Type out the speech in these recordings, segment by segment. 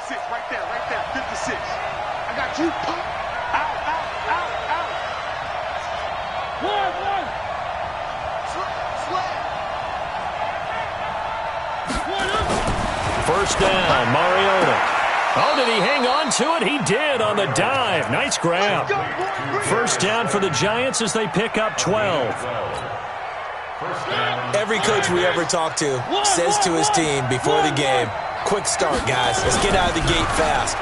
56, right there, 56. I got you. Out. One. First down, Mariota. Oh, did he hang on to it? He did on the dive. Nice grab. First down for the Giants as they pick up 12. Every coach we ever talk to says to his team before the game, quick start, guys. Let's get out of the gate fast.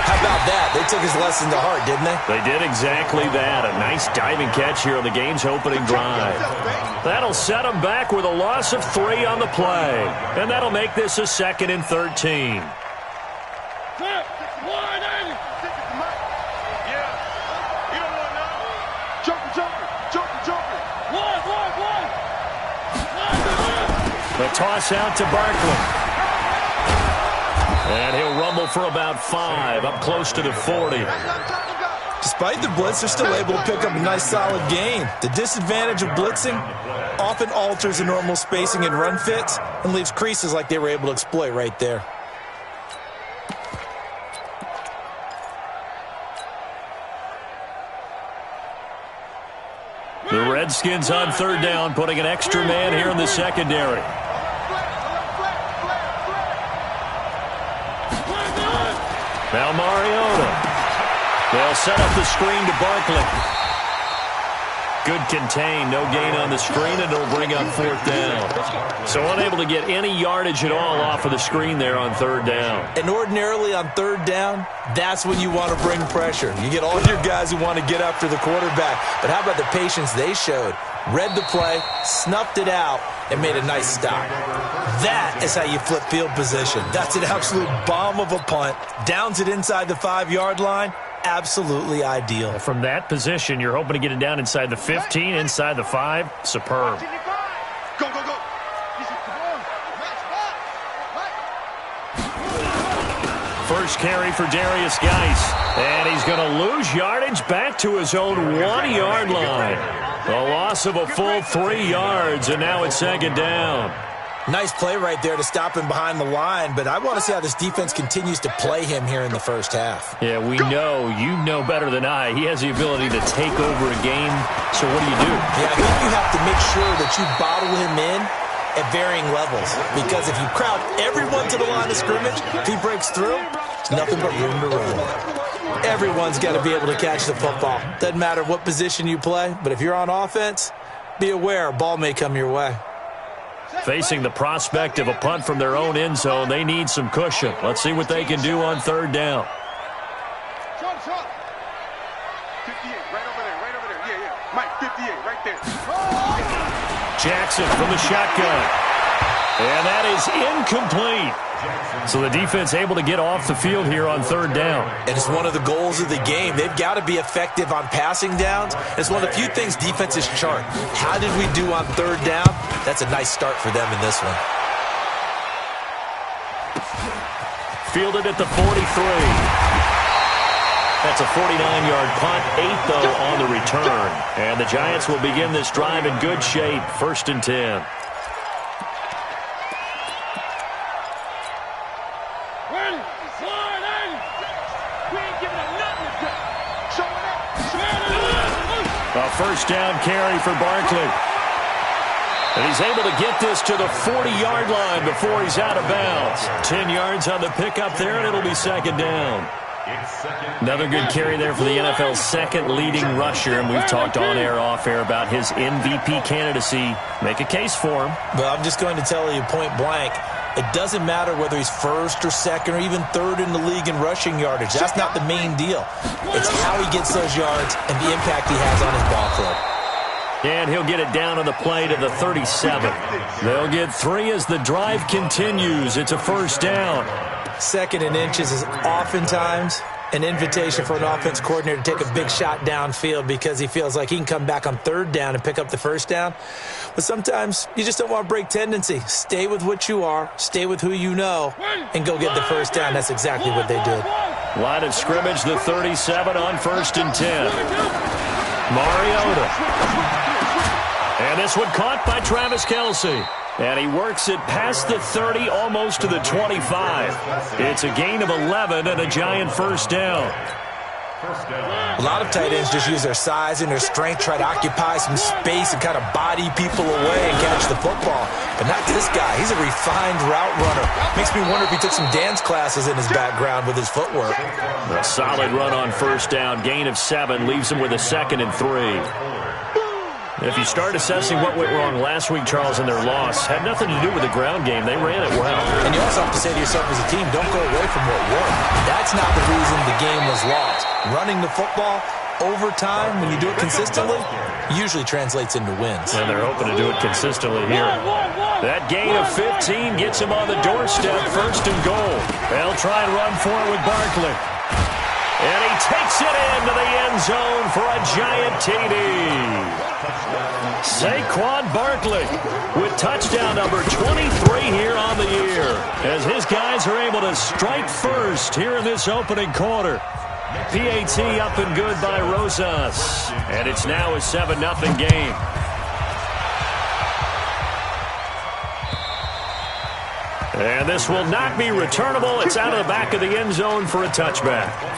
How about that? They took his lesson to heart, didn't they? They did exactly that. A nice diving catch here on the game's opening drive. That'll set them back with a loss of 3 on the play. And that'll make this a 2nd and 13. The toss out to Barkley. And he'll rumble for about 5, up close to the 40. Despite the blitz, they're still able to pick up a nice solid gain. The disadvantage of blitzing often alters the normal spacing and run fits and leaves creases like they were able to exploit right there. The Redskins on 3rd down, putting an extra man here in the secondary. Now Mariota. They'll set up the screen to Barkley. Good contain, no gain on the screen, and it'll bring up 4th down. So unable to get any yardage at all off of the screen there on 3rd down. And ordinarily on 3rd down, that's when you want to bring pressure. You get all your guys who want to get after the quarterback. But how about the patience they showed? Read the play, snuffed it out, and made a nice stop. That is how you flip field position. That's an absolute bomb of a punt. Downs it inside the 5-yard line. Absolutely ideal. From that position, you're hoping to get it down inside the 15, inside the 5. Superb. Go. First carry for Darius Geis. And he's going to lose yardage back to his own 1-yard line. A loss of a full 3 yards, and now it's 2nd down. Nice play right there to stop him behind the line, but I want to see how this defense continues to play him here in the first half. Yeah, we know. You know better than I. He has the ability to take over a game. So what do? Yeah, I think you have to make sure that you bottle him in at varying levels, because if you crowd everyone to the line of scrimmage, if he breaks through, it's nothing but room to run. Everyone's got to be able to catch the football. Doesn't matter what position you play, but if you're on offense, be aware a ball may come your way. Facing the prospect of a punt from their own end zone, they need some cushion. Let's see what they can do on 3rd down. 58, right over there. Yeah. Mike, 58, right there. Jackson from the shotgun. And that is incomplete. So the defense able to get off the field here on 3rd down. And it's one of the goals of the game. They've got to be effective on passing downs. It's one of the few things defenses chart. How did we do on 3rd down? That's a nice start for them in this one. Fielded at the 43. That's a 49-yard punt, 8 though on the return. And the Giants will begin this drive in good shape, 1st and 10. A first down carry for Barkley. And he's able to get this to the 40-yard line before he's out of bounds. 10 yards on the pickup there, and it'll be 2nd down. Another good carry there for the NFL's 2nd leading rusher, and we've talked on air, off air about his MVP candidacy. Make a case for him. Well, I'm just going to tell you point blank, it doesn't matter whether he's 1st or 2nd or even 3rd in the league in rushing yardage. That's not the main deal. It's how he gets those yards and the impact he has on his ball club. And he'll get it down on the play to the 37. They'll get 3 as the drive continues. It's a first down. 2nd and inches is oftentimes an invitation for an offense coordinator to take a big shot downfield because he feels like he can come back on 3rd down and pick up the first down. But sometimes you just don't want to break tendency. Stay with what you are, stay with who you know, and go get the first down. That's exactly what they did. Line of scrimmage, the 37 on 1st and 10. Mariota. And And this one caught by Travis Kelce. And he works it past the 30, almost to the 25. It's a gain of 11 and a giant first down. A lot of tight ends just use their size and their strength, try to occupy some space and kind of body people away and catch the football. But not this guy. He's a refined route runner. Makes me wonder if he took some dance classes in his background with his footwork. A solid run on first down. Gain of 7 leaves him with a 2nd and 3. If you start assessing what went wrong last week, Charles, in their loss, had nothing to do with the ground game. They ran it well. And you also have to say to yourself as a team, don't go away from what worked. That's not the reason the game was lost. Running the football over time, when you do it consistently, usually translates into wins. And they're hoping to do it consistently here. That gain of 15 gets him on the doorstep, 1st and goal. They'll try and run for it with Barkley. And he takes it into the end zone for a giant TD. Saquon Barkley with touchdown number 23 here on the year, as his guys are able to strike first here in this opening quarter. PAT up and good by Rosas, and it's now a 7-0 game. And this will not be returnable. It's out of the back of the end zone for a touchback.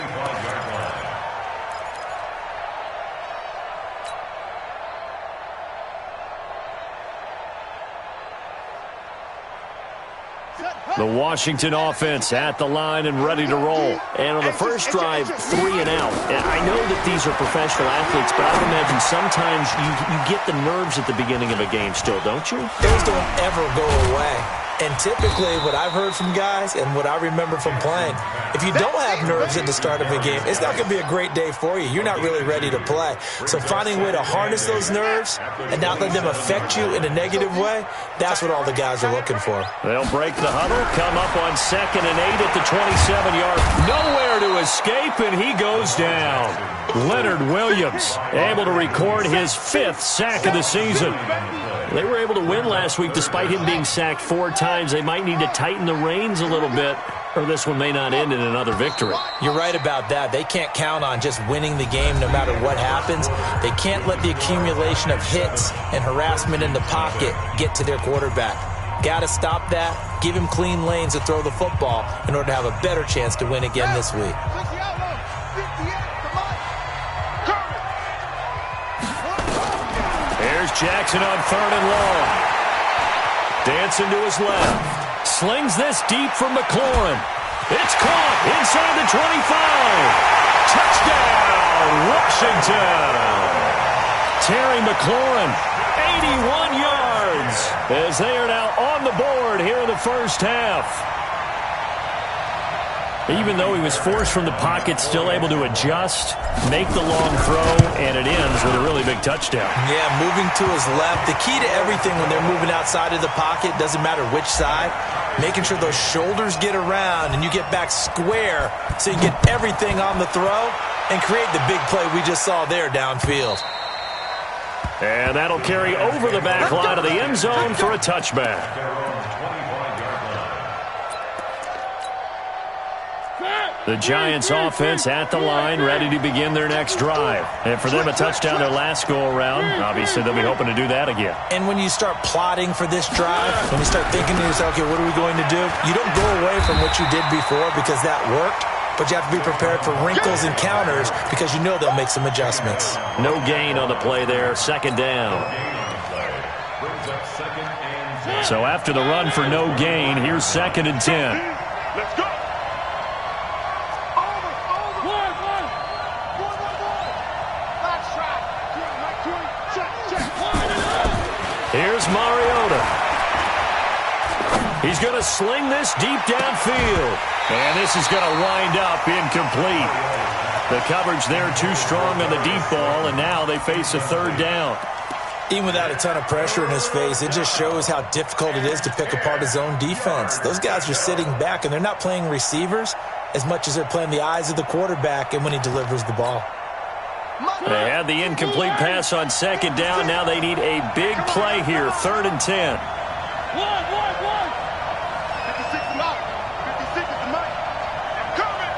The Washington offense at the line and ready to roll. And on the first drive, 3 and out. And I know that these are professional athletes, but I would imagine sometimes you get the nerves at the beginning of a game still, don't you? Those don't ever go away. And typically what I've heard from guys and what I remember from playing, if you don't have nerves at the start of a game, it's not going to be a great day for you. You're not really ready to play. So finding a way to harness those nerves and not let them affect you in a negative way, that's what all the guys are looking for. They'll break the huddle, come up on 2nd and 8 at the 27-yard. Nowhere to escape, and he goes down. Leonard Williams able to record his 5th sack of the season. They were able to win last week despite him being sacked 4 times. They might need to tighten the reins a little bit, or this one may not end in another victory. You're right about that. They can't count on just winning the game no matter what happens. They can't let the accumulation of hits and harassment in the pocket get to their quarterback. Got to stop that, give him clean lanes to throw the football in order to have a better chance to win again this week. Here's Jackson on 3rd and long. Dancing to his left. Slings this deep from McLaurin. It's caught inside the 25. Touchdown, Washington. Terry McLaurin, 81 yards, as they are now on the board here in the first half. Even though he was forced from the pocket, still able to adjust, make the long throw, and it ends with a really big touchdown. Yeah, moving to his left. The key to everything when they're moving outside of the pocket, doesn't matter which side, making sure those shoulders get around and you get back square so you can get everything on the throw and create the big play we just saw there downfield. And that'll carry over the back line of the end zone for a touchback. The Giants offense at the line, ready to begin their next drive. And for them, a touchdown their last go-around. Obviously, they'll be hoping to do that again. And when you start plotting for this drive, when you start thinking to yourself, okay, what are we going to do? You don't go away from what you did before because that worked, but you have to be prepared for wrinkles and counters because you know they'll make some adjustments. No gain on the play there, 2nd down. So after the run for no gain, here's 2nd and 10. Let's go. Here's Mariota. He's going to sling this deep downfield. And this is going to wind up incomplete. The coverage there too strong on the deep ball, and now they face a 3rd down. Even without a ton of pressure in his face, it just shows how difficult it is to pick apart his own defense. Those guys are sitting back, and they're not playing receivers as much as they're playing the eyes of the quarterback and when he delivers the ball. They had the incomplete pass on 2nd down. Now they need a big play here, 3rd and 10. 56 is mine. 56 is mine. I'm coming.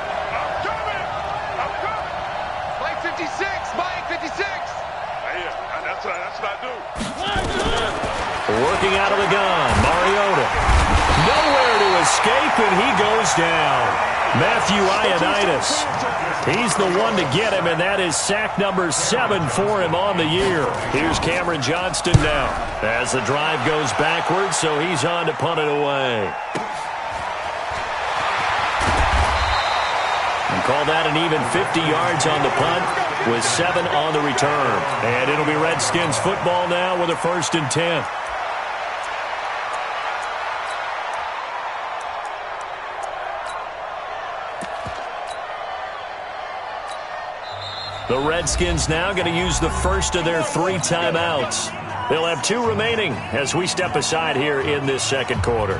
I'm coming. Mike 56. Mike 56. Yeah, that's what I do. looking out of the gun. Mariota. Nowhere to escape, and he goes down. Matthew Ioannidis. He's the one to get him, and that is sack number 7 for him on the year. Here's Cameron Johnston now as the drive goes backwards, so he's on to punt it away. And call that an even 50 yards on the punt with 7 on the return. And it'll be Redskins football now with a 1st and 10. The Redskins now going to use the first of their 3 timeouts. They'll have 2 remaining as we step aside here in this second quarter.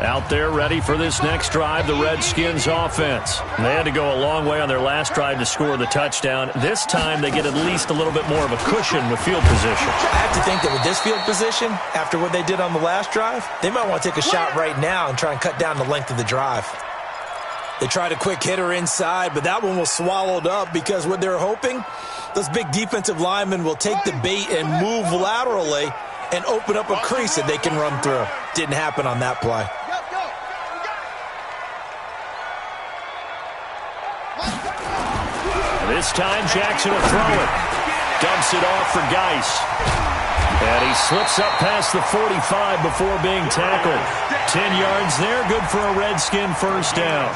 Out there ready for this next drive, the Redskins offense. They had to go a long way on their last drive to score the touchdown. This time they get at least a little bit more of a cushion with field position. I have to think that with this field position, after what they did on the last drive, they might want to take a shot right now and try and cut down the length of the drive. They tried a quick hitter inside, but that one was swallowed up because what they're hoping, those big defensive linemen will take the bait and move laterally and open up a crease that they can run through. Didn't happen on that play. This time Jackson will throw it. Dumps it off for Geis. And he slips up past the 45 before being tackled. 10 yards there, good for a Redskin first down.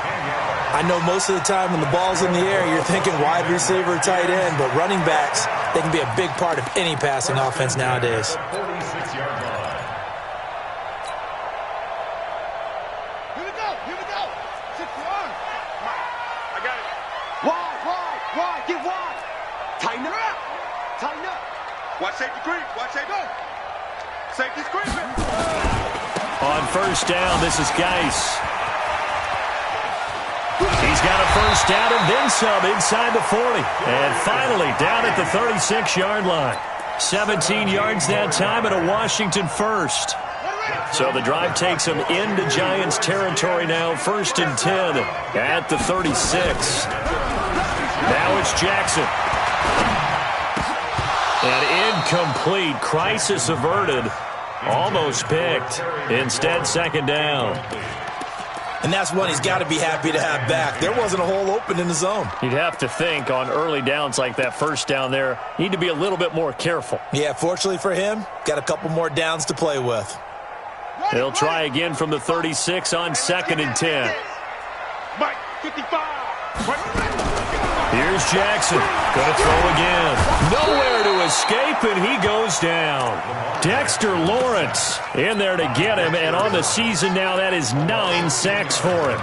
I know most of the time when the ball's in the air, you're thinking wide receiver, tight end, but running backs, they can be a big part of any passing offense nowadays. Here we go. 6 yards. I got it. Wide, get wide. Tighten up. Watch safety creep, Safety's creeping. On first down, this is Geis. He's got a first down and then some inside the 40. And finally down at the 36-yard line. 17 yards that time and a Washington first. So the drive takes them into Giants territory now. 1st and 10 at the 36. Now it's Jackson. An incomplete, crisis averted. Almost picked. Instead, 2nd down. And that's one he's got to be happy to have back. There wasn't a hole open in the zone. You'd have to think on early downs like that first down there, need to be a little bit more careful. Yeah, fortunately for him, got a couple more downs to play with. They'll try again from the 36 on 2nd and 10. Mike, 55. Here's Jackson. Going to throw again. Nowhere to escape, and he goes down. Dexter Lawrence in there to get him, and on the season now, that is 9 sacks for him.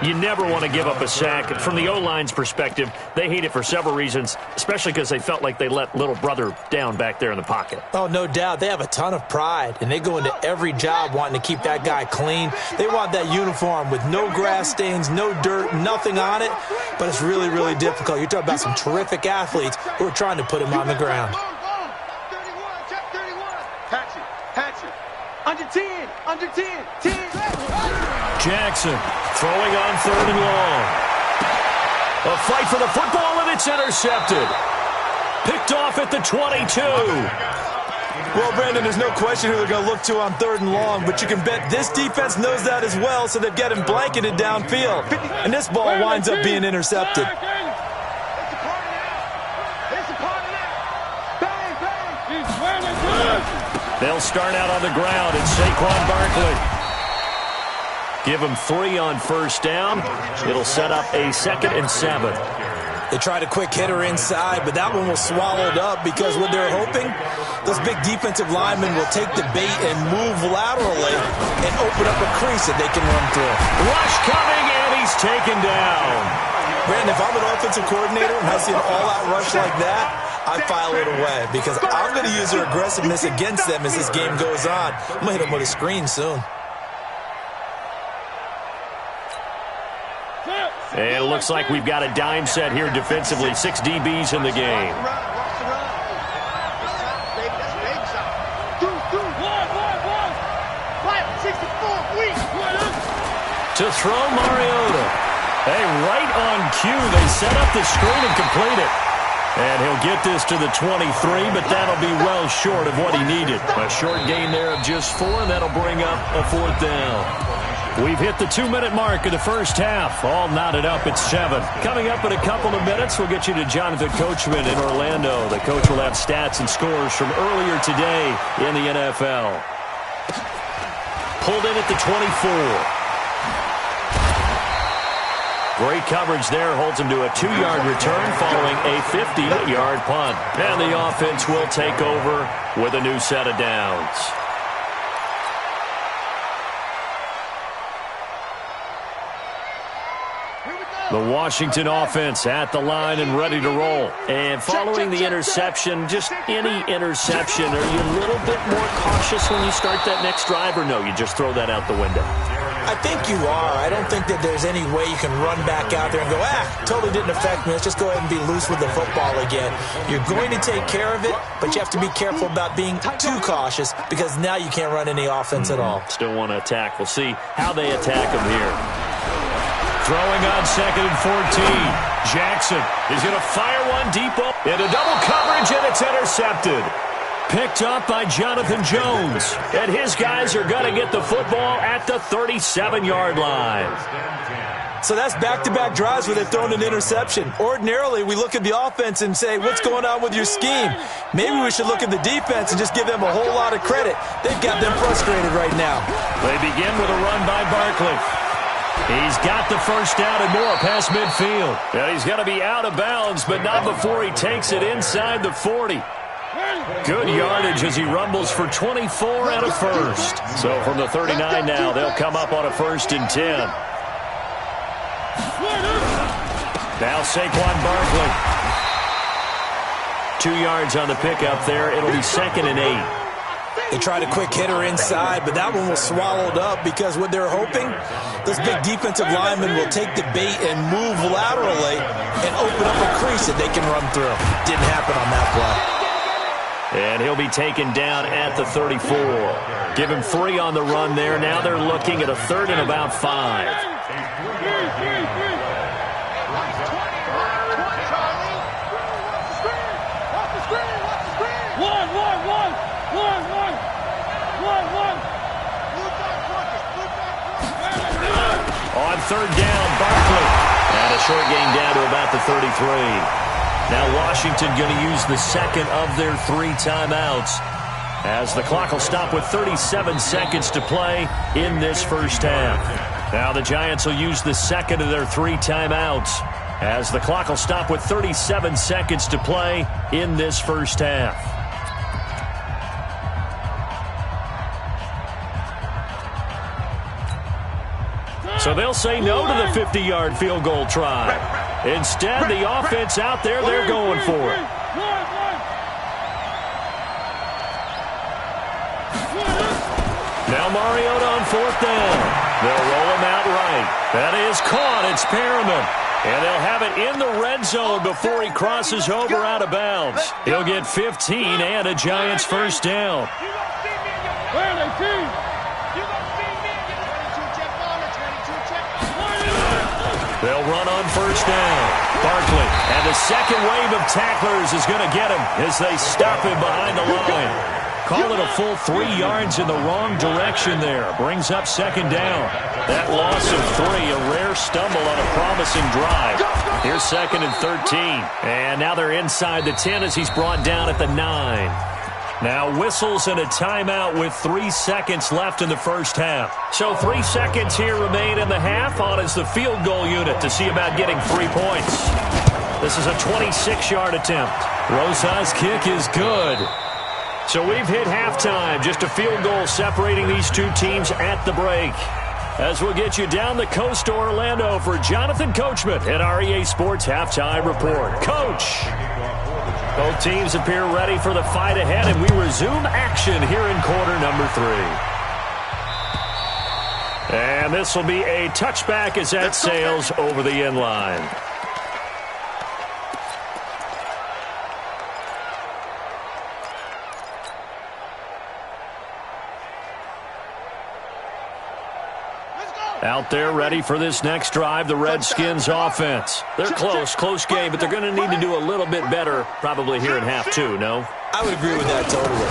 You never want to give up a sack. From the O-line's perspective, they hate it for several reasons, especially because they felt like they let little brother down back there in the pocket. Oh, no doubt. They have a ton of pride, and they go into every job wanting to keep that guy clean. They want that uniform with no grass stains, no dirt, nothing on it, but it's really, really difficult. You're talking about some terrific athletes who are trying to put him on the ground. 31, check 31. Hatchet. Under 10. Jackson throwing on 3rd and long. A fight for the football, and it's intercepted. Picked off at the 22. Well, Brandon, there's no question who they're going to look to on 3rd and long, but you can bet this defense knows that as well, so they've got him blanketed downfield. And this ball winds up being intercepted. They'll start out on the ground, and Saquon Barkley. Give him 3 on first down. It'll set up a 2nd and 7. They tried a quick hitter inside, but that one was swallowed up because what they're hoping, those big defensive linemen will take the bait and move laterally and open up a crease that they can run through. Rush coming, and he's taken down. Brandon, if I'm an offensive coordinator and I see an all-out rush like that, I file it away because I'm going to use their aggressiveness against them as this game goes on. I'm going to hit them with a screen soon. And it looks like we've got a dime set here defensively. 6 DBs in the game. To throw Mariota. Hey, right on cue. They set up the screen and complete it. And he'll get this to the 23, but that'll be well short of what he needed. A short gain there of just 4, and that'll bring up a 4th down. We've hit the 2-minute mark of the first half. All knotted up at 7. Coming up in a couple of minutes, we'll get you to Jonathan Coachman in Orlando. The coach will have stats and scores from earlier today in the NFL. Pulled in at the 24. Great coverage there. Holds him to a 2-yard return following a 50-yard punt. And the offense will take over with a new set of downs. The Washington offense at the line and ready to roll. And following the interception, just any interception, are you a little bit more cautious when you start that next drive, or no, you just throw that out the window? I think you are. I don't think that there's any way you can run back out there and go, totally didn't affect me. Let's just go ahead and be loose with the football again. You're going to take care of it, but you have to be careful about being too cautious because now you can't run any offense at all. Still want to attack. We'll see how they attack him here. Throwing on 2nd and 14. Jackson is going to fire one deep into double coverage, and it's intercepted. Picked up by Jonathan Jones. And his guys are going to get the football at the 37-yard line. So that's back-to-back drives where they've thrown an interception. Ordinarily, we look at the offense and say, what's going on with your scheme? Maybe we should look at the defense and just give them a whole lot of credit. They've got them frustrated right now. They begin with a run by Barkley. He's got the first down and more past midfield. And he's going to be out of bounds, but not before he takes it inside the 40. Good yardage as he rumbles for 24 and a first. So from the 39 now, they'll come up on a 1st and 10. Now Saquon Barkley. 2 yards on the pickup there. It'll be 2nd and 8. They tried a quick hitter inside, but that one was swallowed up because what they're hoping, this big defensive lineman will take the bait and move laterally and open up a crease that they can run through. Didn't happen on that play. And he'll be taken down at the 34. Give him 3 on the run there. Now they're looking at a 3rd and about 5. On 3rd down, Barkley. And a short gain down to about the 33. Now Washington going to use the 2nd of their 3 timeouts as the clock will stop with 37 seconds to play in this first half. Now the Giants will use the 2nd of their 3 timeouts as the clock will stop with 37 seconds to play in this first half. So they'll say no to the 50-yard field goal try. Instead, the offense out there, they're going for it. Now Mariota on 4th down. They'll roll him out right. That is caught. It's Perriman. And they'll have it in the red zone before he crosses over out of bounds. He'll get 15 and a Giants first down. They'll run on 1st down. Barkley, and the second wave of tacklers is going to get him as they stop him behind the line. Call it a full 3 yards in the wrong direction there. Brings up 2nd down. That loss of 3, a rare stumble on a promising drive. Here's 2nd and 13. And now they're inside the 10 as he's brought down at the 9. Now whistles and a timeout with 3 seconds left in the first half. So 3 seconds here remain in the half. On is the field goal unit to see about getting 3 points. This is a 26-yard attempt. Rosa's kick is good. So we've hit halftime. Just a field goal separating these 2 teams at the break. As we'll get you down the coast to Orlando for Jonathan Coachman at our EA Sports Halftime Report. Coach! Both teams appear ready for the fight ahead, and we resume action here in quarter number 3. And this will be a touchback as that sails over the end line. Out there ready for this next drive, the Redskins offense. They're close game, but they're going to need to do a little bit better probably here in half two, no? I would agree with that totally.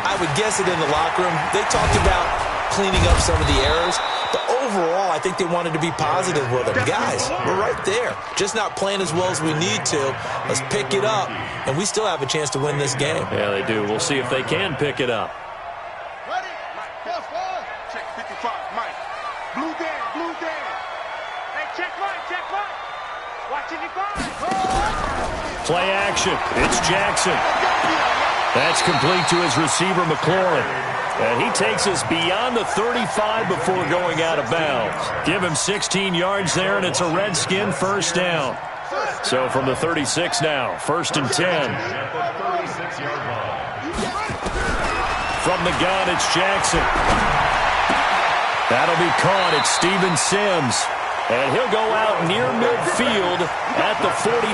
I would guess it in the locker room. They talked about cleaning up some of the errors, but overall, I think they wanted to be positive with them. Guys, we're right there. Just not playing as well as we need to. Let's pick it up, and we still have a chance to win this game. Yeah, they do. We'll see if they can pick it up. Ready? Check 55, Mike. Blue Dan. Hey, check one. Watching it go. Play action. It's Jackson. That's complete to his receiver, McLaurin. And he takes us beyond the 35 before going out of bounds. Give him 16 yards there, and it's a Redskin first down. So from the 36 now, 1st and 10. From the gun, it's Jackson. That'll be caught. It's Steven Sims. And he'll go out near midfield at the 49.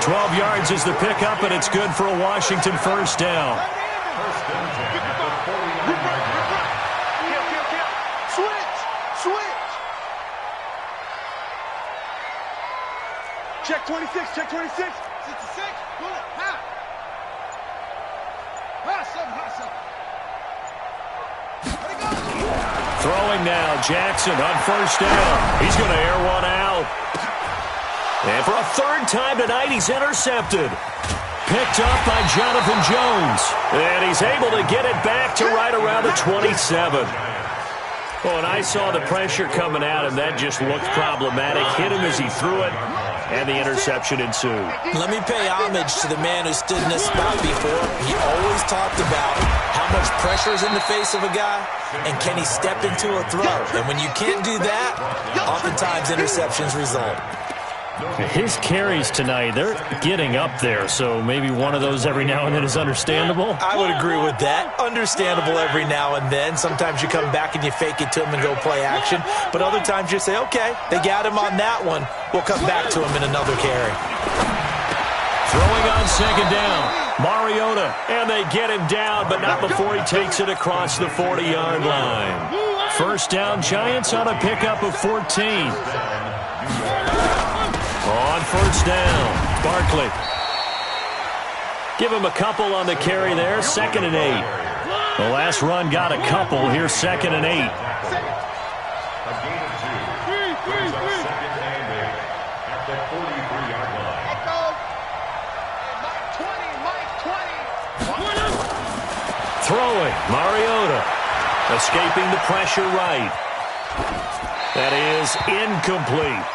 12 yards is the pickup, and it's good for a Washington first down. Switch. Check 26. 66. Pull it. Throwing now, Jackson on first down. He's going to air one out. And for a third time tonight, he's intercepted. Picked up by Jonathan Jones. And he's able to get it back to right around the 27. Oh, and I saw the pressure coming at him. That just looked problematic. Hit him as he threw it, and the interception ensued. Let me pay homage to the man who stood in this spot before. He always talked about how much pressure is in the face of a guy, and can he step into a throw. And when you can't do that, oftentimes interceptions result. His carries tonight, they're getting up there, so maybe one of those every now and then is understandable. I would agree with that. Understandable every now and then. Sometimes you come back and you fake it to him and go play action. But other times you say, okay, they got him on that one. We'll come back to him in another carry. Throwing on second down, Mariota. And they get him down, but not before he takes it across the 40-yard line. First down, Giants on a pickup of 14. On first down, Barkley. Give him a couple on the carry there, 2nd and 8. The last run got a couple. Here's 2nd and 8. Throwing, Mariota. Escaping the pressure right. That is incomplete.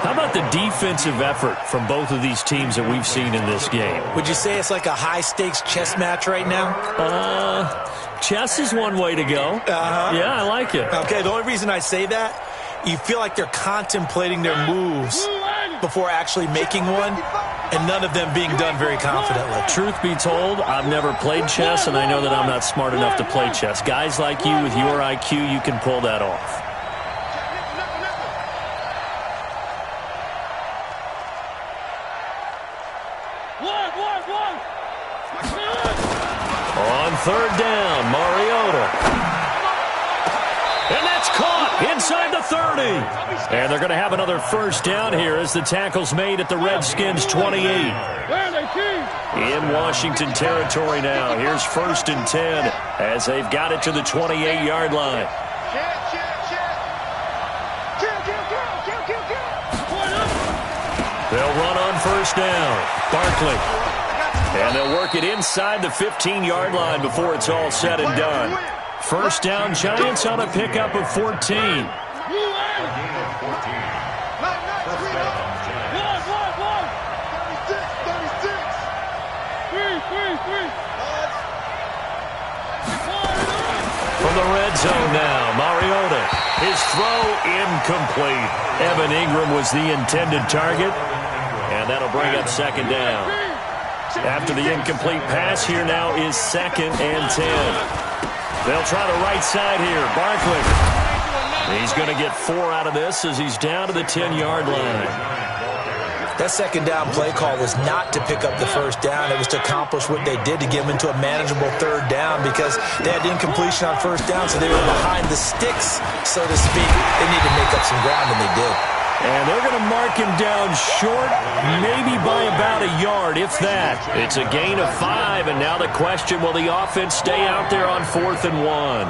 How about the defensive effort from both of these teams that we've seen in this game? Would you say it's like a high-stakes chess match right now? Chess is one way to go. Yeah, I like it. Okay, the only reason I say that, you feel like they're contemplating their moves before actually making one, and none of them being done very confidently. Truth be told, I've never played chess, and I know that I'm not smart enough to play chess. Guys like you with your IQ, you can pull that off. On third down, Mariota. And that's caught inside the 30. And they're going to have another first down here as the tackle's made at the Redskins' 28. In Washington territory now. Here's 1st and 10 as they've got it to the 28-yard line. They'll run on first down. Barkley. And they'll work it inside the 15-yard line before it's all said and done. First down, Giants on a pickup of 14. From the red zone now, Mariota. His throw incomplete. Evan Ingram was the intended target, and that'll bring up 2nd down. After the incomplete pass, here now is 2nd and 10. They'll try the right side here. Barkley. He's going to get 4 out of this as he's down to the 10-yard line. That second down play call was not to pick up the first down. It was to accomplish what they did, to get them into a manageable third down, because they had incompletion on first down, so they were behind the sticks, so to speak. They needed to make up some ground, and they did. And they're going to mark him down short, maybe by about a yard, if that. It's a gain of 5, and now the question, will the offense stay out there on 4th and 1?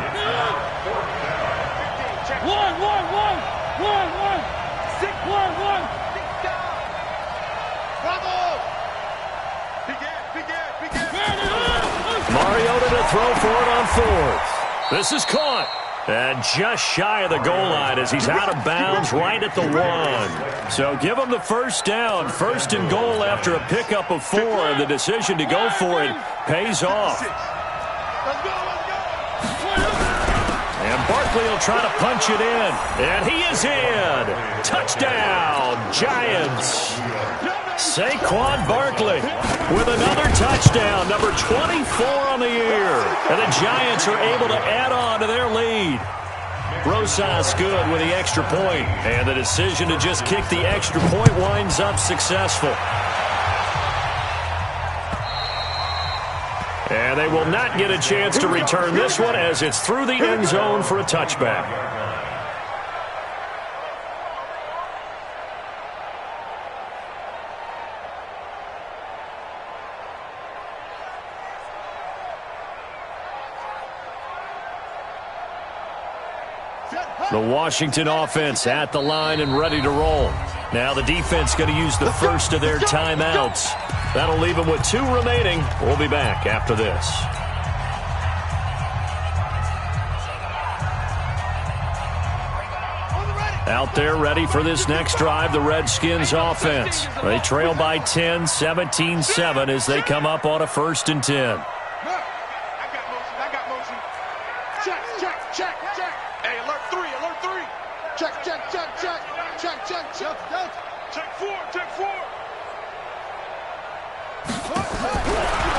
Mariota to throw for it on 4th. This is caught. And just shy of the goal line as he's out of bounds right at the 1. So give him the first down. 1st and goal after a pickup of 4. And the decision to go for it pays off. And Barkley will try to punch it in. And he is in. Touchdown, Giants. Saquon Barkley with another touchdown, number 24 on the year. And the Giants are able to add on to their lead. Rosas good with the extra point. And the decision to just kick the extra point winds up successful. And they will not get a chance to return this one as it's through the end zone for a touchback. The Washington offense at the line and ready to roll. Now the defense going to use the first of their timeouts. That'll leave them with 2 remaining. We'll be back after this. Out there ready for this next drive, the Redskins offense. They trail by 10, 17-7 as they come up on a 1st and 10.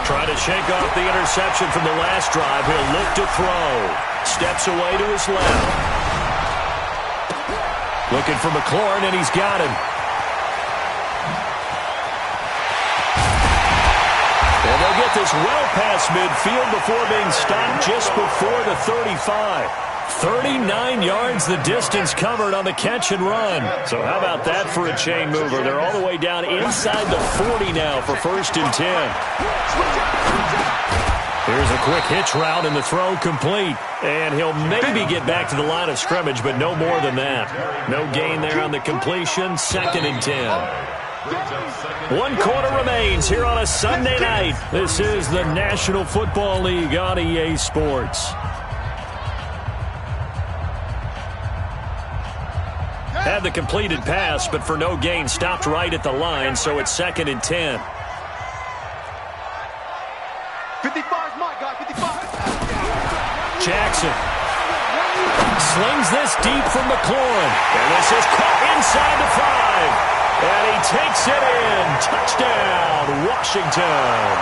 Trying to shake off the interception from the last drive. He'll look to throw. Steps away to his left. Looking for McLaurin, and he's got him. And they'll get this well past midfield before being stopped just before the 35. 39 yards the distance covered on the catch and run. So how about that for a chain mover? They're all the way down inside the 40 now for 1st and 10. Here's a quick hitch route and the throw complete. And he'll maybe get back to the line of scrimmage, but no more than that. No gain there on the completion. 2nd and 10. 1 quarter remains here on a Sunday night. This is the National Football League on EA Sports. Had the completed pass, but for no gain, stopped right at the line, so it's 2nd and 10. 55's my guy, 55. Jackson slings this deep from McLaurin. And this is caught inside the 5. And he takes it in. Touchdown, Washington.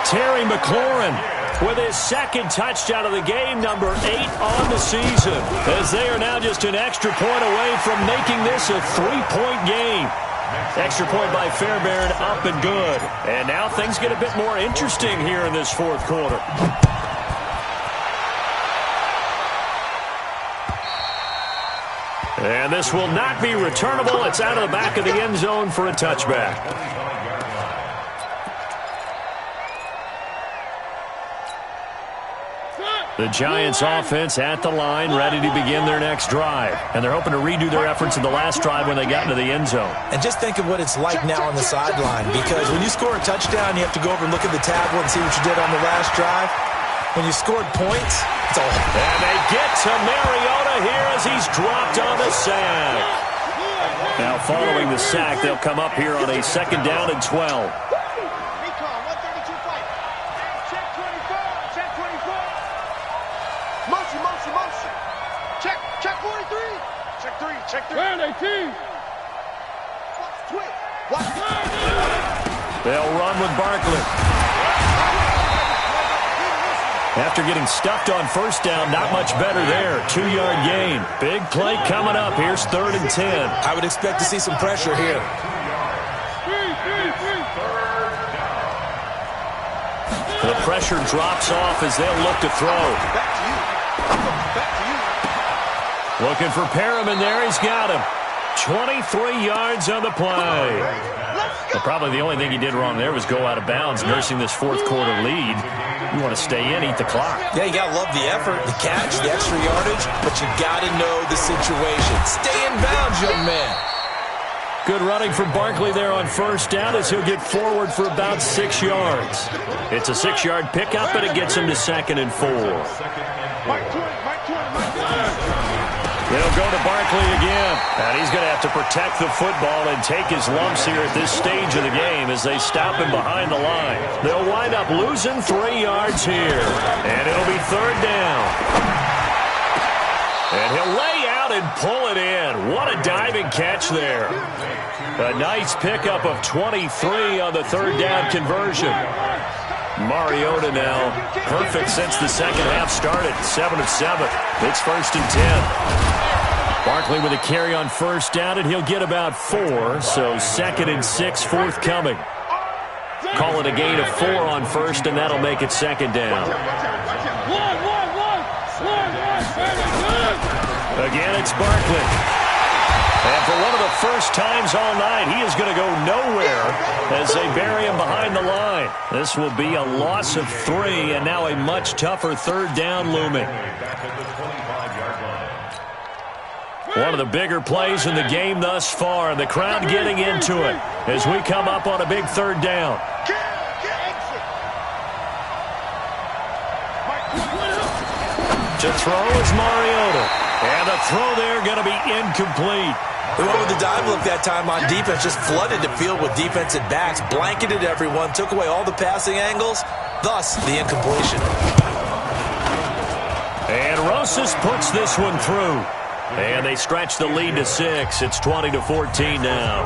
Terry McLaurin with his 2nd touchdown of the game, number 8 on the season, as they are now just an extra point away from making this a 3-point game. Extra point by Fairbairn, up and good. And now things get a bit more interesting here in this 4th quarter. And this will not be returnable. It's out of the back of the end zone for a touchback. The Giants offense at the line, ready to begin their next drive. And they're hoping to redo their efforts in the last drive when they got into the end zone. And just think of what it's like now on the sideline, because when you score a touchdown, you have to go over and look at the tablet and see what you did on the last drive. When you scored points, it's all... And they get to Mariota here as he's dropped on the sack. Now following the sack, they'll come up here on a 2nd down and 12. Check 3. Round 18. They'll run with Barkley. After getting stuffed on 1st down, not much better there. 2-yard gain. Big play coming up. Here's 3rd and 10. I would expect to see some pressure here. The pressure drops off as they'll look to throw. Back to you. Back to you. Looking for Perriman there. He's got him. 23 yards on the play. But probably the only thing he did wrong there was go out of bounds, nursing this fourth quarter lead. You want to stay in, eat the clock. Yeah, you got to love the effort, the catch, the extra yardage, but you got to know the situation. Stay in bounds, young man. Good running from Barkley there on first down as he'll get forward for about 6 yards. It's a 6-yard pickup, and it gets him to 2nd and 4. They'll go to Barkley again. And he's going to have to protect the football and take his lumps here at this stage of the game as they stop him behind the line. They'll wind up losing 3 yards here. And it'll be 3rd down. And he'll lay out and pull it in. What a diving catch there. A nice pickup of 23 on the 3rd down conversion. Mariota now perfect since the second half started. 7 of 7. It's 1st and 10. Barkley with a carry on first down, and he'll get about 4. So 2nd and 6 forthcoming. Call it a gain of 4 on first, and that'll make it 2nd down. Again, it's Barkley. And for one of the first times all night, he is going to go nowhere as they bury him behind the line. This will be a loss of 3, and now a much tougher 3rd down looming. One of the bigger plays in the game thus far, and the crowd getting into it as we come up on a big 3rd down. To throw is Mariota. And the throw there going to be incomplete. They went with the dive look that time on defense, just flooded the field with defensive backs, blanketed everyone, took away all the passing angles, thus the incompletion. And Rosas puts this one through. And they stretch the lead to 6. It's 20-14 now.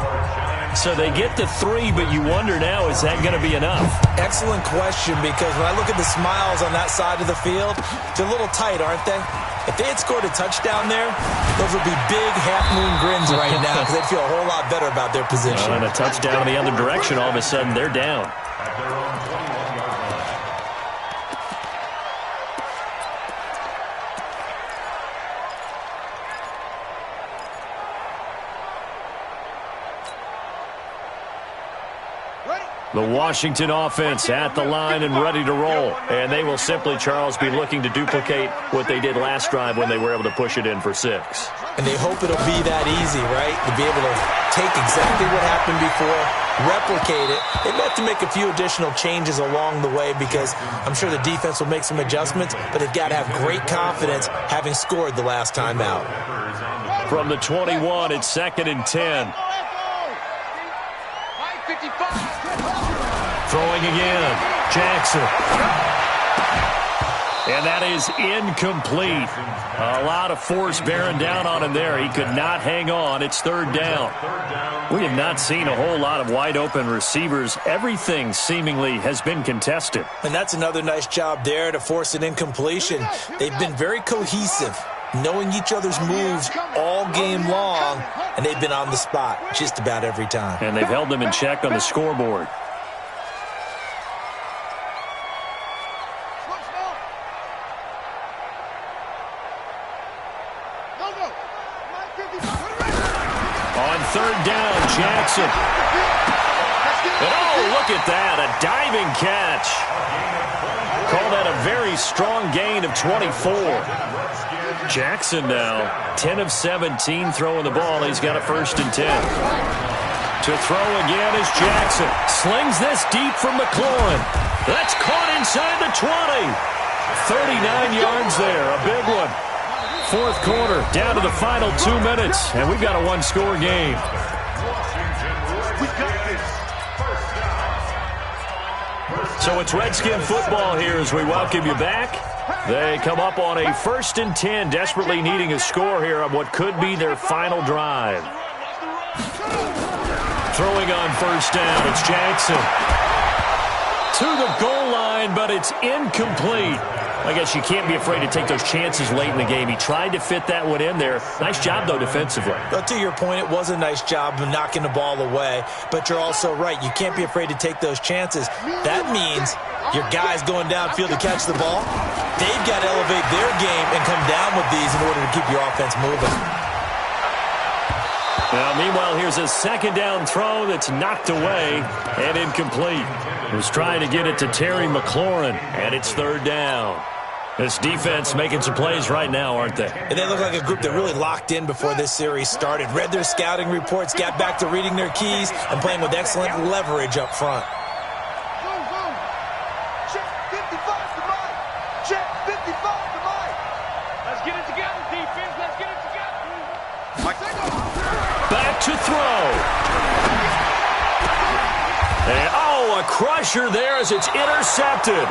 So they get to 3, but you wonder now, is that going to be enough? Excellent question, because when I look at the smiles on that side of the field, they're a little tight, aren't they? If they had scored a touchdown there, those would be big half-moon grins right now because they'd feel a whole lot better about their position. And a touchdown in the other direction, all of a sudden they're down. The Washington offense at the line and ready to roll. And they will simply, Charles, be looking to duplicate what they did last drive when they were able to push it in for 6. And they hope it'll be that easy, right? To be able to take exactly what happened before, replicate it. They may have to make a few additional changes along the way because I'm sure the defense will make some adjustments, but they've got to have great confidence having scored the last time out. From the 21, it's 2nd and 10. Throwing again, Jackson. And that is incomplete. A lot of force bearing down on him there. He could not hang on. It's 3rd down. We have not seen a whole lot of wide open receivers. Everything seemingly has been contested. And that's another nice job there to force an incompletion. They've been very cohesive, knowing each other's moves all game long, and they've been on the spot just about every time. And they've held them in check on the scoreboard. On 3rd down, Jackson. And oh, look at that, a diving catch. Call that a very strong gain of 24. Jackson now, 10 of 17 throwing the ball. He's got a 1st and 10. To throw again is Jackson. Slings this deep from McLaurin. That's caught inside the 20. 39 yards there, a big one. 4th quarter, down to the final 2 minutes, and we've got a 1-score game. So it's Redskin football here as we welcome you back. They come up on a 1st and 10, desperately needing a score here on what could be their final drive. Throwing on 1st down, it's Jackson. To the goal line, but it's incomplete. I guess you can't be afraid to take those chances late in the game. He tried to fit that one in there. Nice job, though, defensively. But to your point, it was a nice job of knocking the ball away. But you're also right. You can't be afraid to take those chances. That means your guys going downfield to catch the ball, they've got to elevate their game and come down with these in order to keep your offense moving. Now, meanwhile, here's a second down throw that's knocked away and incomplete. Was trying to get it to Terry McLaurin, and it's third down. This defense making some plays right now, aren't they? And they look like a group that really locked in before this series started. Read their scouting reports, got back to reading their keys, and playing with excellent leverage up front. Check 55 to Mike. Check 55 to Mike. Let's get it together, defense. Let's get it together. Mike. Back to throw. And, a crusher there as it's intercepted.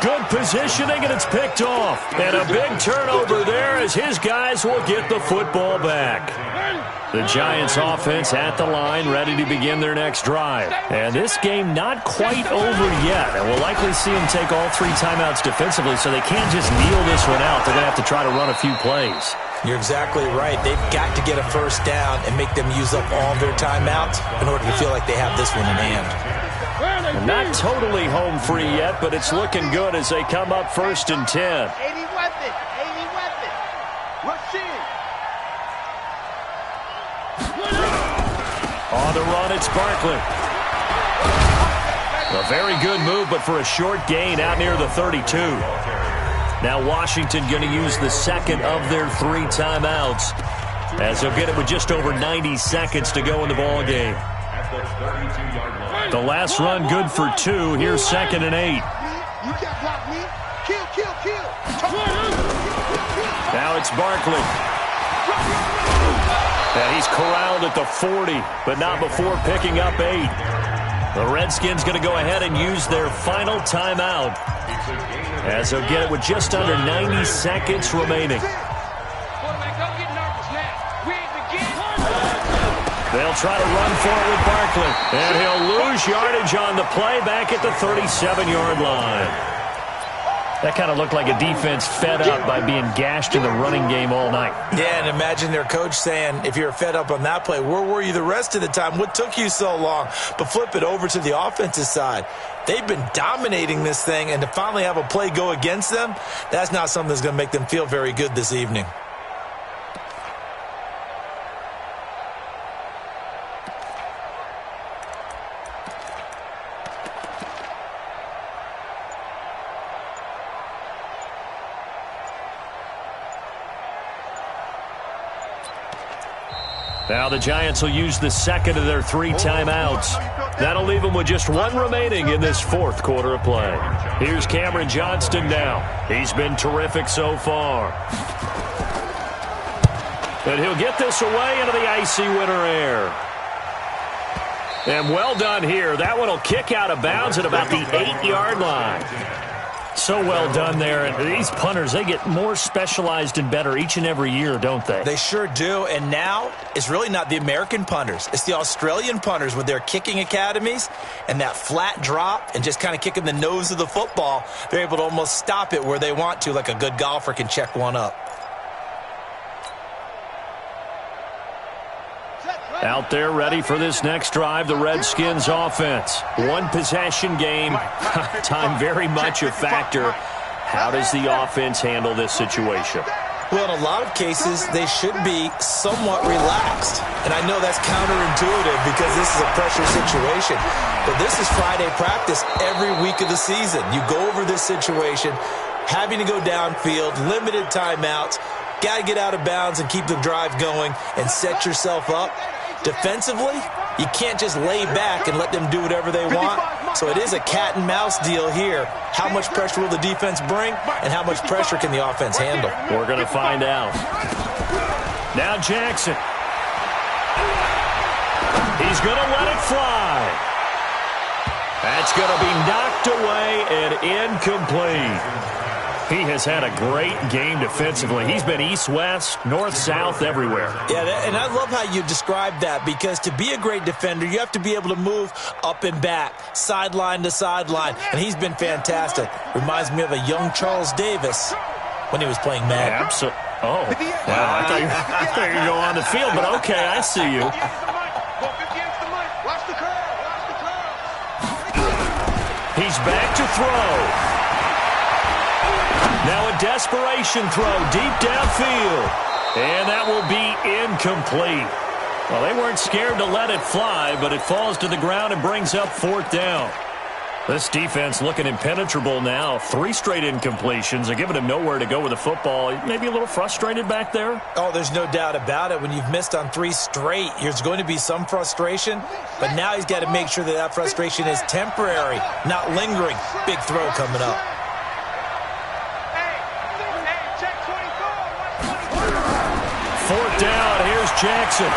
Good positioning, and it's picked off. And a big turnover there as his guys will get the football back. The Giants offense at the line, ready to begin their next drive. And this game not quite over yet. And we'll likely see them take all 3 timeouts defensively, so they can't just kneel this one out. They're going to have to try to run a few plays. You're exactly right. They've got to get a first down and make them use up all their timeouts in order to feel like they have this one in hand. And not totally home free yet, but it's looking good as they come up 1st and 10. 80 weapon. 80 weapon. Rashid. On the run, it's Barkley. A very good move, but for a short gain out near the 32. Now Washington going to use the second of their 3 timeouts as they'll get it with just over 90 seconds to go in the ball game. The last run good for 2. Here's 2nd and 8. You can't block me. Kill. Now it's Barkley. And he's corralled at the 40, but not before picking up 8. The Redskins going to go ahead and use their final timeout as they'll get it with just under 90 seconds remaining. They'll try to run for it with Barkley. And he'll lose yardage on the play back at the 37-yard line. That kind of looked like a defense fed up by being gashed in the running game all night. Yeah, and imagine their coach saying, if you're fed up on that play, where were you the rest of the time? What took you so long? But flip it over to the offensive side. They've been dominating this thing, and to finally have a play go against them, that's not something that's going to make them feel very good this evening. Now the Giants will use the second of their 3 timeouts. That'll leave them with just 1 remaining in this 4th quarter of play. Here's Cameron Johnston now. He's been terrific so far. And he'll get this away into the icy winter air. And well done here. That one will kick out of bounds at about the 8-yard line. So well done there. And these punters, they get more specialized and better each and every year, don't they? They sure do. And now it's really not the American punters. It's the Australian punters with their kicking academies and that flat drop and just kind of kicking the nose of the football. They're able to almost stop it where they want to, like a good golfer can check one up. Out there ready for this next drive, the Redskins offense. 1 possession game. Time very much a factor. How does the offense handle this situation? Well, in a lot of cases, they should be somewhat relaxed. And I know that's counterintuitive because this is a pressure situation. But this is Friday practice every week of the season. You go over this situation, having to go downfield, limited timeouts, got to get out of bounds and keep the drive going and set yourself up. Defensively, you can't just lay back and let them do whatever they want. So it is a cat and mouse deal here. How much pressure will the defense bring, and how much pressure can the offense handle? We're going to find out. Now Jackson. He's going to let it fly. That's going to be knocked away and incomplete. He has had a great game defensively. He's been east-west, north-south, everywhere. Yeah, and I love how you described that, because to be a great defender, you have to be able to move up and back, sideline to sideline, and he's been fantastic. Reminds me of a young Charles Davis when he was playing Madden. Absolutely. Oh, wow. I thought you were going to go on the field, but okay, I see you. He's back to throw. Now a desperation throw deep downfield. And that will be incomplete. Well, they weren't scared to let it fly, but it falls to the ground and brings up 4th down. This defense looking impenetrable now. 3 straight incompletions. They're giving him nowhere to go with the football. Maybe a little frustrated back there? Oh, there's no doubt about it. When you've missed on 3 straight, there's going to be some frustration. But now he's got to make sure that that frustration is temporary, not lingering. Big throw coming up. Fourth down, here's Jackson.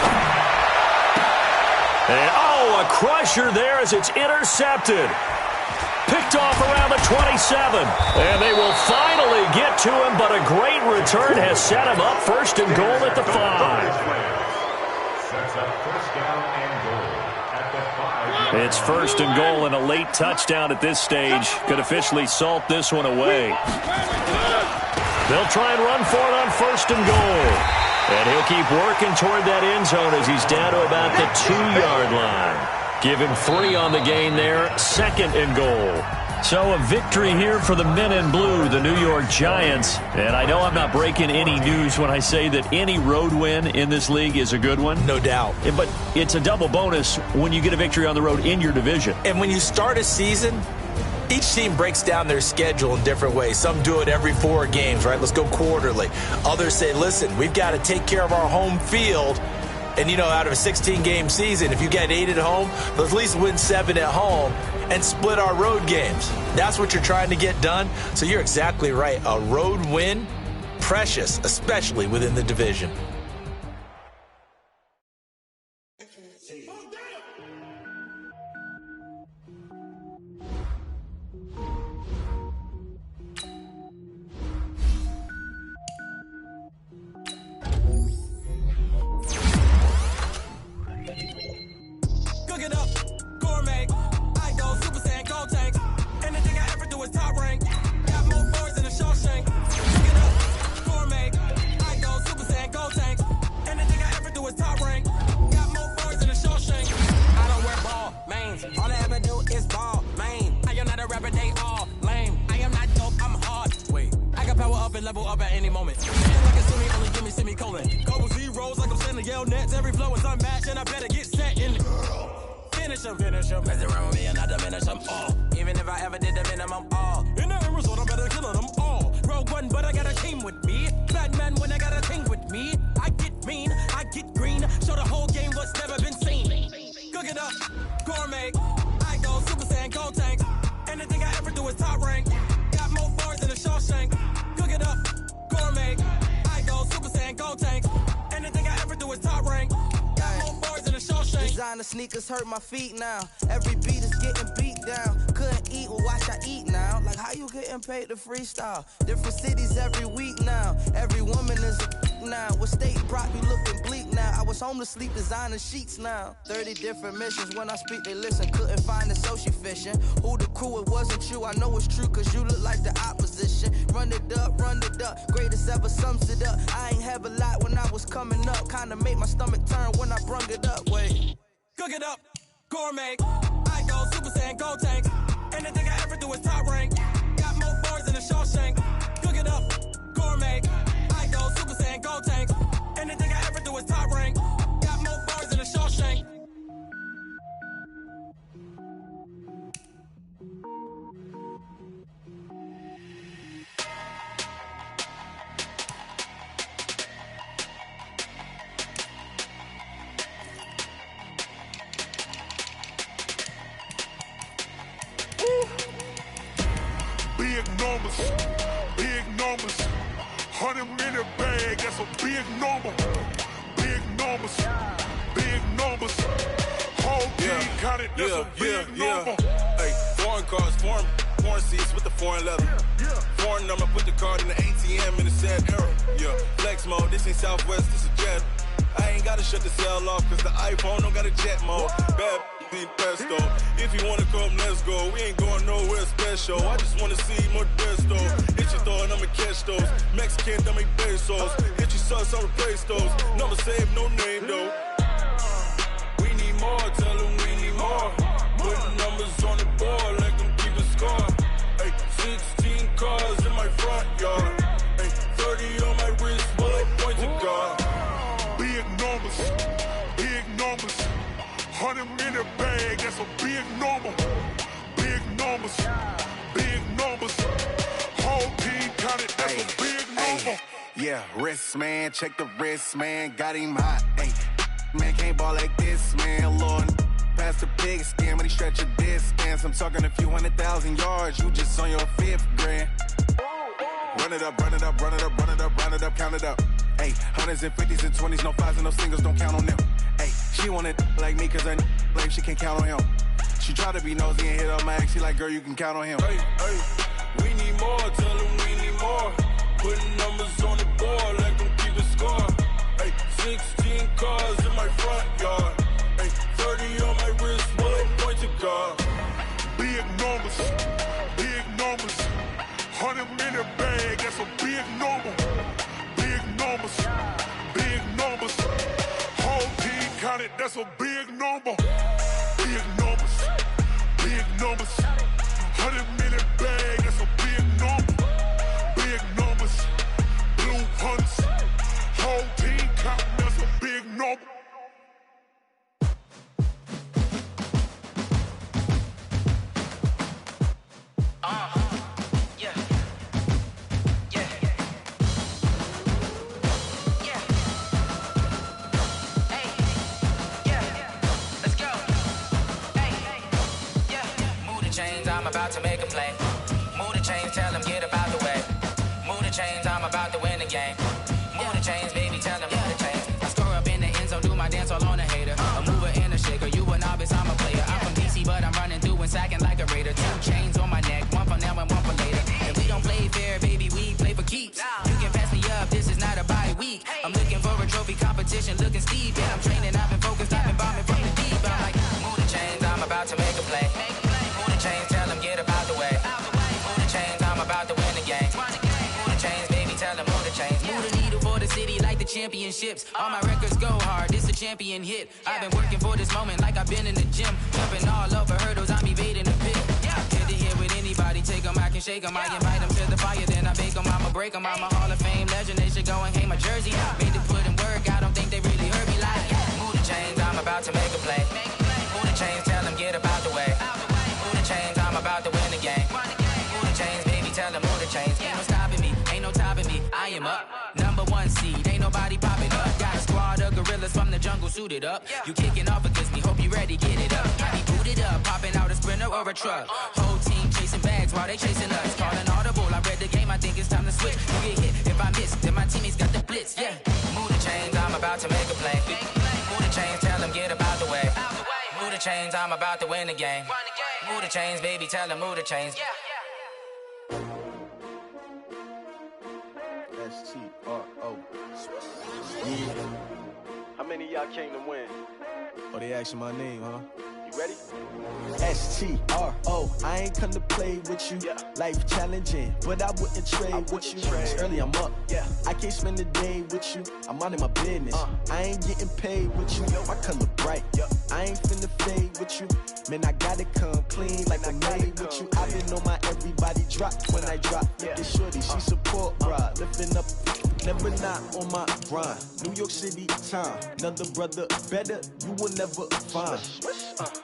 And, a crusher there as it's intercepted. Picked off around the 27. And they will finally get to him, but a great return has set him up 1st and goal at the 5. It's 1st and goal and a late touchdown at this stage. Could officially salt this one away. They'll try and run for it on 1st and goal. And he'll keep working toward that end zone as he's down to about the 2-yard line. Give him 3 on the gain there, 2nd and goal. So a victory here for the men in blue, the New York Giants. And I know I'm not breaking any news when I say that any road win in this league is a good one. No doubt. But it's a double bonus when you get a victory on the road in your division. And when you start a season, each team breaks down their schedule in different ways. Some do it every 4 games, right? Let's go quarterly. Others say, listen, we've got to take care of our home field. And, out of a 16-game season, if you get 8 at home, let's at least win 7 at home and split our road games. That's what you're trying to get done. So you're exactly right. A road win, precious, especially within the division. Level up at any moment. Like a semi, only give me semicolon. Couple zeros like I'm sending yell nets. Every flow is unmatched, and I better get set in. Finish them. Mess around with me and I diminish them all. Even if I ever did the minimum all. In the end result, I better kill them all. Rogue One, but I got a team with me. Batman when I got a team with me. I get mean, I get green. Show the whole game what's never been seen. Cook it up, gourmet. I go Super Saiyan, Gold Tank. Anything I ever do is top rank. Got more bars than a Shawshank. Cook it up, gourmet. I go Super Saiyan, Gold Tank. Anything I ever do is top rank. Got more bars than a Shawshank. Designer sneakers hurt my feet now. Every beat is getting beat down. Couldn't eat, well watch I eat now. Like how you getting paid to freestyle? Different cities every week now. Every woman is a now. What state brought you looking bleak now? I was home to sleep designer sheets now. 30 different missions. When I speak they listen. Couldn't find it so she fishing. Who the crew? It wasn't you. I know it's true cause you look like the opposition. Run it up, greatest ever sums it up. I ain't have a lot when I was coming up. Kinda made my stomach turn when I brung it up. Wait. Cook it up, gourmet. I go Super Saiyan, Gold Tank. Anything I ever do is top rank. Got more bars than a Shawshank. Cook it up, gourmet. I go Super Saiyan, Gold Tank. Anything I ever do is top rank. Got more bars than a Shawshank. Big numbers, 100-minute bag, that's a big number. Big numbers, whole team got it, that's a big number. Hey, foreign cars, foreign seats with the foreign leather. Foreign number, put the card in the ATM in the sad era. Yeah, flex mode, this ain't Southwest, this is Jet. I ain't gotta shut the cell off, cause the iPhone don't got a jet mode. Bad need pesto. If you wanna come, let's go. We ain't going nowhere special. I just wanna see more Modesto. Hit your thought, I'ma catch those. Mexican, don't make pesos. Hit your sus, I'll replace those. Number save, no name though. We need more, tell them we need more. Putting numbers on the board, like them keep a score. Ay, 16 cars in my front yard. Ay, 30 on my wrist, bullet point to God. Big numbers, big numbers. 100 in the bag, that's a big number. Big numbers, big numbers. Whole team counted, that's a big number. Yeah, wrist man, check the wrist man, got him hot. Ay, man can't ball like this, man. Lord, past the big skin when he stretch a distance. I'm talking a few 100,000 yards, you just on your 5th grand. Run it up, run it up, run it up, run it up, run it up, count it up. Ay, 100s and 50s and 20s, no 5s and no singles, don't count on them. Ay, she want it like me, cause her blame she can't count on him. She try to be nosy and hit up my ex, she like, girl, you can count on him. Hey, hey, we need more, tell them we need more. Putting numbers on the board, like them keep a score. Hey, 16 cars in my front yard. Hey, 30 on my wrist, bullet point to God. Big numbers, big numbers. 100 in the bag, that's a big number. Big numbers, big numbers. Whole team counted, that's a big number. Big numbers, big numbers. 100 in the bag, that's a big number. Big numbers, blue hunts. Whole team counting, that's a big number. I'm about to make a play. Move the chains, tell them get up out the way. Move the chains, I'm about to win the game. Move the chains, baby, tell them move the chains. I score up in the end zone, do my dance all on a hater. A mover and a shaker, you a novice, I'm a player. I'm from DC, but I'm running through and sacking like a raider. 2 chains on my neck, one for now and one for later. And we don't play fair, baby, we play for keeps. You can pass me up, this is not a bye week. I'm looking for a trophy competition, looking steep. Yeah, I'm training, I've been focused, I've been bombing from the deep. I'm like, move the chains, I'm about to make a play. Move the chains, tell them get up out the way. Move the chains, I'm about to win the game. Move the chains, baby, tell them move the chains. Move the needle for the city like the championships. All my records go hard, this a champion hit. I've been working for this moment like I've been in the gym. Jumping all over hurdles, I'm evading the pit. Head to head with anybody, take them, I can shake them. I invite them to the fire, then I bake them, I'ma break them. I'm a Hall of Fame legend, they should go and hang my jersey. Made to put in work, I don't think they really heard me like. Move the chains, I'm about to make a play. Move the chains, tell them get up out the way. Move the chains, I'm about to win the game. Move the chains, baby, tell them move the chains. Ain't no stopping me, ain't no topping me, I am up. Number 1 seed, ain't nobody popping up. Got a squad of gorillas from the jungle suited up. You kicking off against me, hope you ready, get it up. I be booted up, popping out a Sprinter or a truck. Whole team chasing bags while they chasing us. Calling audible, I read the game, I think it's time to switch. You get hit if I miss, then my teammates got the blitz, yeah. Move the chains, I'm about to make a play. Move the chains, tell them get up out the way. Move the chains, I'm about to win the game. Move the chains, baby, tell them move the chains. S-T-R-O. How many of y'all came to win? Oh, they asking my name, huh? You ready? S-T-R-O, I ain't come to play with you. Life challenging, but I wouldn't trade with you. It's early, I'm up. I can't spend the day with you. I'm out of my business. I ain't getting paid with you. My color bright. I ain't finna fade with you. Man, I gotta come clean like I'm made with you. I've been on my everybody drop when I drop. Look at shorty, she support bra. Lifting up, never not on my grind. New York City time, another brother better, you will never find.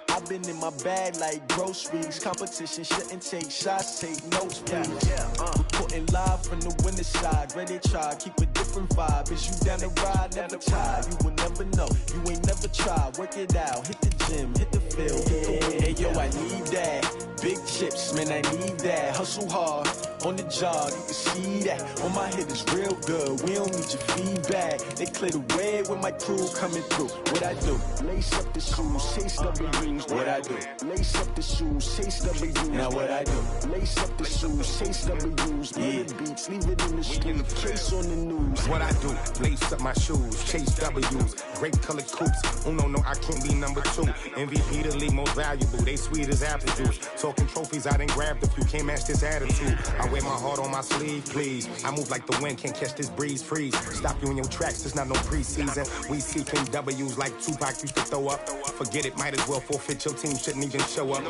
I've been in my bag like groceries. Competition shouldn't take shots, take notes, please. Reporting live from the winter side. Ready to try, keep a different vibe. Is you down the ride, never tired. You will never know, you ain't never tried. Work it out, hit the gym, hit the field. Hey yo, I need that. Big chips, man, I need that. Hustle hard, on the job, you can see that. On my head is real good, we don't need your feedback. They clear the way with my crew coming through. What I do? Lace up the shoes, chase W's. What I do? Lace up the shoes, chase W's. Now what I do? Lace up the shoes, chase W's. Yeah, beats, leave it in the street, case on the news. What I do? Lace up my shoes, chase W's. Grape colored coops. Uno, no, I can't be number 2. MVP the league most valuable. They sweet as apple juice. Talking trophies, I done grabbed a few. Can't match this attitude. I wear my heart on my sleeve, please. I move like the wind, can't catch this breeze, freeze. Stop you in your tracks, there's not no preseason. We seeking W's like Tupac used to throw up. Forget it, might as well forfeit. Your team shouldn't even show up.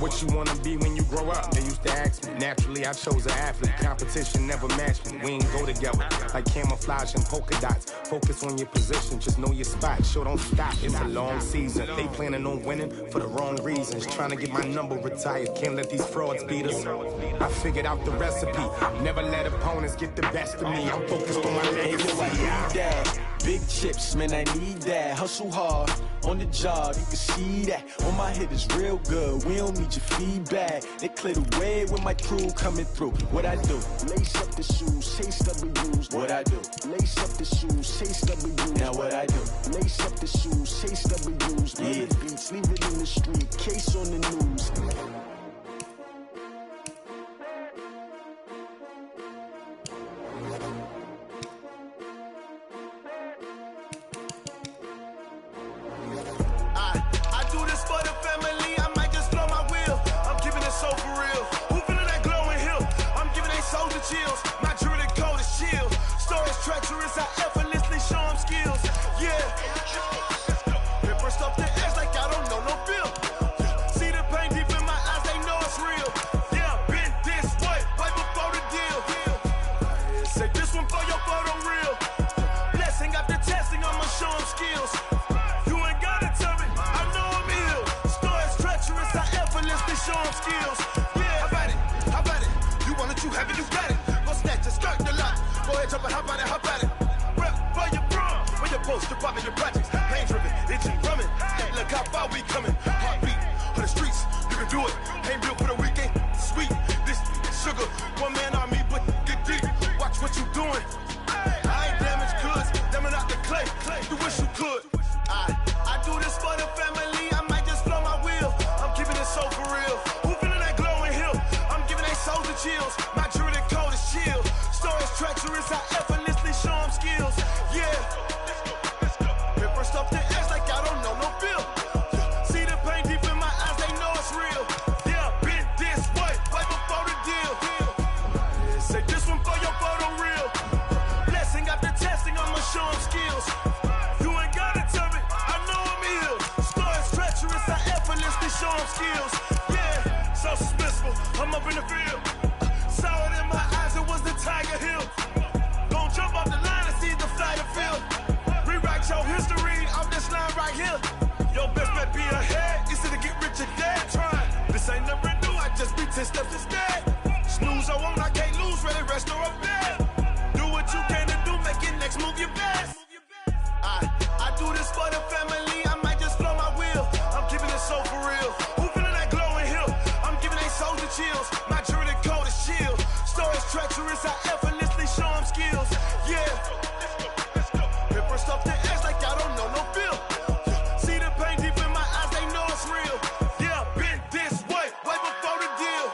What you wanna be when you grow up? They used to ask me. Naturally, I chose an athlete. Competition never matched me. We ain't go together like camouflage and polka dots. Focus on your position, just know your spot. Sure, don't stop. It's a long season. They planning on winning for the wrong reasons. Trying to get my number retired. Can't let these frauds beat us. I figured out the recipe. Never let opponents get the best of me. I'm focused on my legacy. I need that. Big chips, man, I need that. Hustle hard on the job, you can see that. On my head is real good, we don't need your feedback. They clear the way with my crew coming through. What I do? Lace up the shoes, chase W's. What I do? Lace up the shoes, chase W's. Now what I do? Lace up the shoes, chase W's. Yeah, beats, leave it in the street, case on the news. Chills. My jewelry code is chill. Stories treacherous, I effortlessly show them skills. Yeah. Paper stuff the edge like I don't know no feel. See the pain deep in my eyes, they know it's real. Yeah, been this way, way before the deal. Say this one for your photo real. Blessing after testing, I'ma show them skills. You ain't gotta tell me, I know I'm ill. Stories treacherous, I effortlessly show them skills. Yeah, how about it? How about it? You want it, you have it, you got it. Start the lot. Go ahead, jump it, hop on it, hop at it. Rep for your bro, for your poster, popping your projects. Pain driven, itching, drumming. Look how far we coming. Heartbeat on the streets, you can do it. Ain't built for the weekend. Sweet, this sugar, one man army, but get deep. Watch what you doing. I ain't damaged goods, damn it out the clay. You wish you could. I do this for the family. I might just blow my wheel. I'm keeping it so for real. Who feeling that glowing hill? I'm giving they souls the chills. My jewelry code is chill. Stories treacherous, I effortlessly show them skills. Yeah. Paper stuff the edge like I don't know no feel. See the pain deep in my eyes, they know it's real. Yeah, been this way, way before the deal. Say this one for your photo real. Blessing after testing, I'ma show them skills. You ain't gotta tell me, I know I'm ill. Stories treacherous, I effortlessly show them skills. Yeah, so suspenseful, I'm up in the field. Saw it in my eyes, it was the Tiger Hill. Gon' jump off the line and see the flight of field. Rewrite your history off this line right here. Your best bet be ahead, easy to get rich or dead. Trying, this ain't never new, I just be 10 steps instead. Snooze I won't, I can't lose, ready, rest or up bed. Do what you can to do, make your next move your best. I do this for the family, I might just blow my wheel. I'm keeping it so for real. Who feeling that glowing hill? I'm giving they souls the chills. My jewelry code is chill. Stories treacherous, I effortlessly show them skills. Yeah. Paper stuff the edge like I don't know no feel. See the pain deep in my eyes, they know it's real. Yeah, been this way, way before the deal.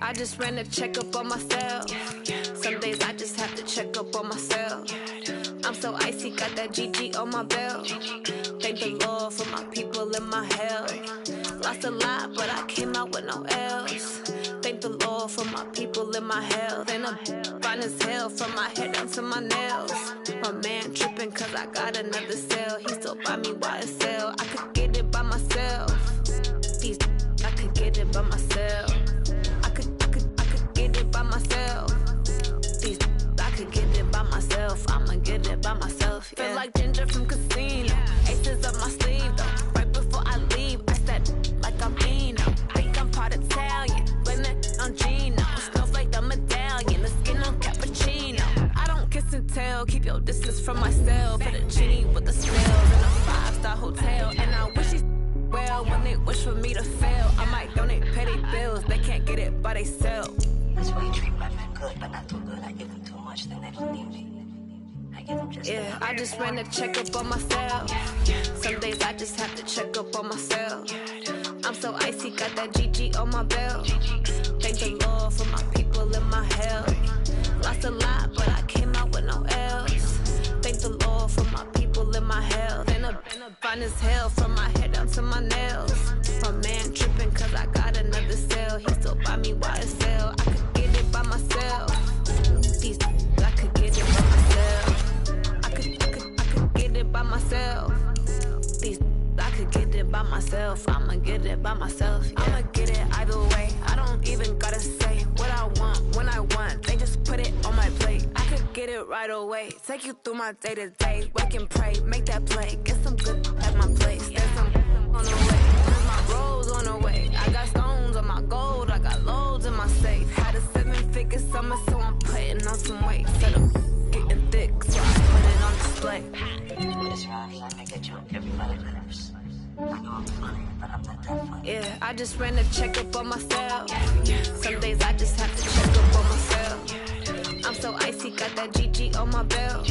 I just ran a checkup on myself. Some days I just have to check up on myself. I'm so icy, got that GG on my belt. Thank the Lord for my people and my health. Lost a lot, but I came out with no L's. Thank the Lord for my people and my health. And I'm fine as hell from my head down to my nails. My man tripping cause I got another cell. He still buy me YSL. I could get it by myself. I could get it by myself. I could get it by myself. I could get it by myself. I'ma get it by myself. Yeah. Feel like Ginger from Casino. Aces up my sleeve though. Right before I leave, I said like I'm Eno. Think I'm part Italian. Blame that on Gino. Snowflake the medallion. The skin on cappuccino. I don't kiss and tell. Keep your distance from myself. For the genie with the spells in a 5-star hotel. And I wish he's well when they wish for me to fail. I might donate, pay their bills. They can't get it by themselves. That's why you treat women good, but not too good. I give them too much, then they don't need me. I give them just yeah, I just ran a checkup on myself. Some days I just have to check up on myself. I'm so icy, got that GG on my belt. Thank the Lord for my people and my health. Lost a lot, but I came out with no L's. Thank the Lord for my people and my health. And I'm fine as hell from my head down to my nails. My man tripping cause I got another cell. He still buy me YSL. I could get it by myself. I could get it by myself. I could get it by myself. I could get it by myself. I'ma get it by myself. Yeah. I'ma get it either way. I don't even gotta say what I want when I want. They just put it on my plate. I could get it right away. Take you through my day to day. Wake and pray, make that play. Get some good at my place. There's some on the way. There's my rose on the way. I got stones on my gold. I got loads in my safe. Had a 7-figure summer, so I'm putting on some weight. Set up getting thick, so I put it on display. It's right, I make that joke everybody laughs. I know I'm funny, but I'm not that funny. Yeah, I just ran a checkup on myself. Some days I just have to check up on myself. I'm so icy, got that GG on my belt.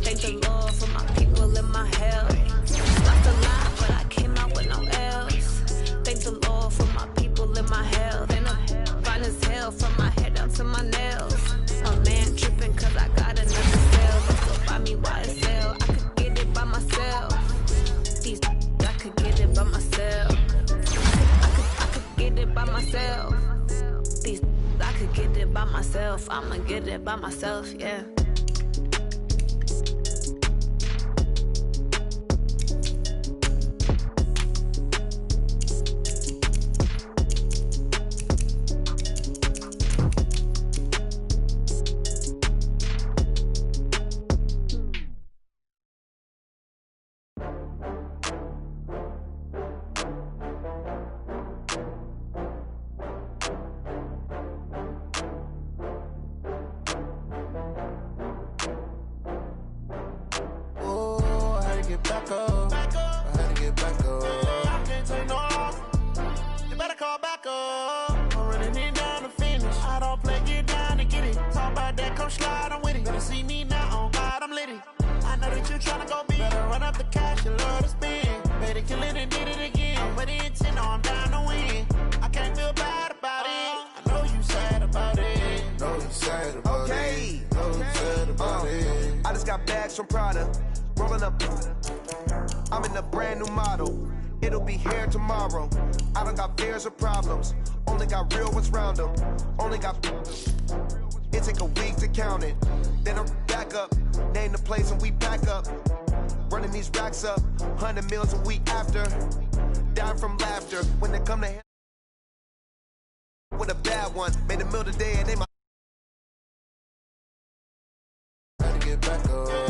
Thank the Lord for my people and my health. Lost a lot, but I came out with no L's. Thank the Lord for my people and my health. And I'm fine as hell from my head down to my nails. My man tripping cause I got another cell. They still buy me YSL. I could get it by myself. I could get it by myself. I could get it by myself. I could get it by myself. I'ma get it by myself, yeah. From Prada, rolling up. I'm in a brand new model. It'll be here tomorrow. I don't got fears or problems. Only got real ones round them. Only got. It take a week to count it. Then I'm back up. Name the place and we back up. Running these racks up. 100 meals a week after. Dying from laughter when they come to. With a bad one. Made a meal today and they my. Had to get back up.